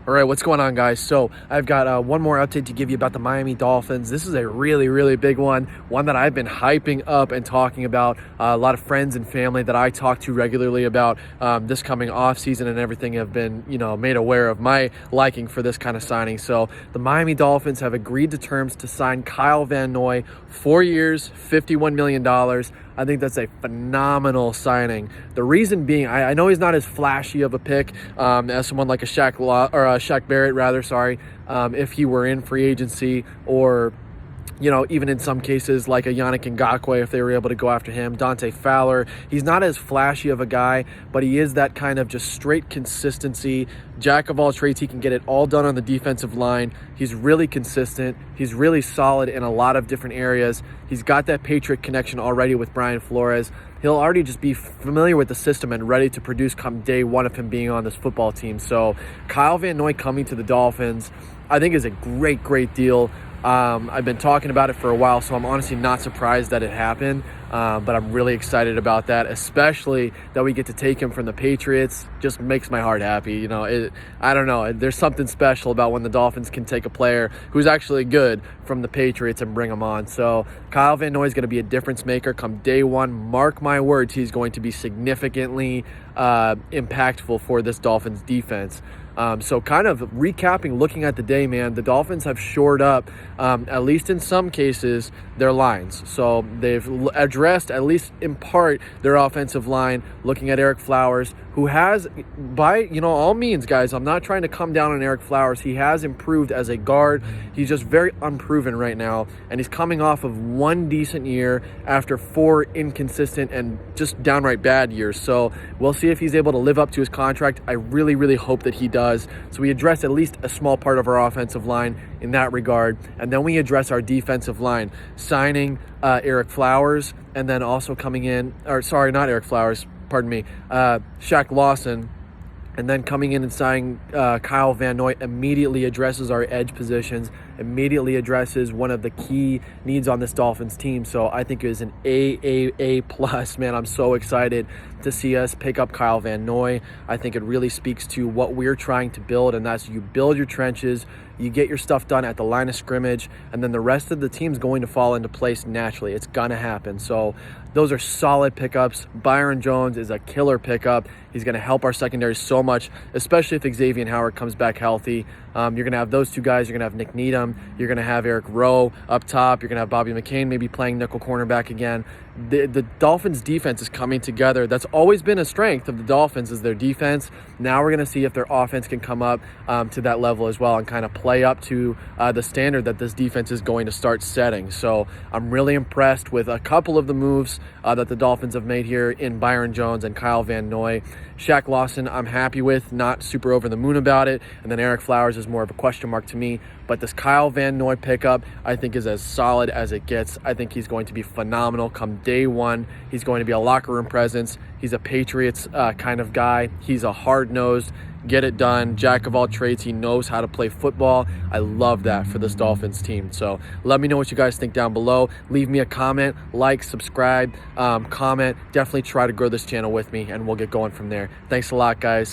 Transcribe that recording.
All right, what's going on, guys? So I've got one more update to give you about the Miami Dolphins. This is a really, really big one that I've been hyping up and talking about. A lot of friends and family that I talk to regularly about this coming off season and everything have been, made aware of my liking for this kind of signing. So the Miami Dolphins have agreed to terms to sign Kyle Van Noy, 4 years, $51 million. I think that's a phenomenal signing. The reason being, I know he's not as flashy of a pick as someone like a Shaq Barrett, rather. If he were in free agency, or even in some cases like a Yannick Ngakoue, if they were able to go after him. Dante Fowler, he's not as flashy of a guy, but he is that kind of just straight consistency, jack of all trades. He can get it all done on the defensive line. He's really consistent. He's really solid in a lot of different areas. He's got that Patriot connection already with Brian Flores. He'll already just be familiar with the system and ready to produce come day one of him being on this football team. So Kyle Van Noy coming to the Dolphins, I think is a great, great deal. I've been talking about it for a while, so I'm honestly not surprised that it happened, but I'm really excited about that, especially that we get to take him from the Patriots. Just makes my heart happy. I don't know. There's something special about when the Dolphins can take a player who's actually good from the Patriots and bring him on. So Kyle Van Noy is going to be a difference maker come day one. Mark my words, he's going to be significantly impactful for this Dolphins defense. So kind of recapping, looking at the day, man, the Dolphins have shored up, at least in some cases, their lines. So they've addressed, at least in part, their offensive line, looking at Eric Flowers, who has, by all means, guys, I'm not trying to come down on Eric Flowers. He has improved as a guard. He's just very unproven right now, and he's coming off of one decent year after 4 inconsistent and just downright bad years. So we'll see if he's able to live up to his contract. I really, really hope that he does. So we address at least a small part of our offensive line in that regard, and then we address our defensive line, signing Eric Flowers, and then also coming in, Shaq Lawson, and then coming in and signing Kyle Van Noy immediately addresses our edge positions, immediately addresses one of the key needs on this Dolphins team. So I think it is an A plus, man. I'm so excited to see us pick up Kyle Van Noy. I think it really speaks to what we're trying to build, and that's you build your trenches, you get your stuff done at the line of scrimmage, and then the rest of the team's going to fall into place naturally. It's going to happen. So those are solid pickups. Byron Jones is a killer pickup. He's going to help our secondary so much, especially if Xavier Howard comes back healthy. You're going to have those two guys. You're going to have Nick Needham. You're going to have Eric Rowe up top. You're going to have Bobby McCain maybe playing nickel cornerback again. The Dolphins defense is coming together. That's always been a strength of the Dolphins, is their defense. Now we're going to see if their offense can come up to that level as well and kind of play up to the standard that this defense is going to start setting. So I'm really impressed with a couple of the moves that the Dolphins have made here in Byron Jones and Kyle Van Noy. Shaq Lawson, I'm happy with, not super over the moon about it. And then Eric Flowers is more of a question mark to me. But this Kyle Van Noy pickup, I think, is as solid as it gets. I think he's going to be phenomenal come day one. He's going to be a locker room presence. He's a Patriots kind of guy. He's a hard-nosed, get it done, jack of all trades. He knows how to play football. I love that for this Dolphins team. So let me know what you guys think down below. Leave me a comment, like, subscribe, comment. Definitely try to grow this channel with me, and we'll get going from there. Thanks a lot, guys.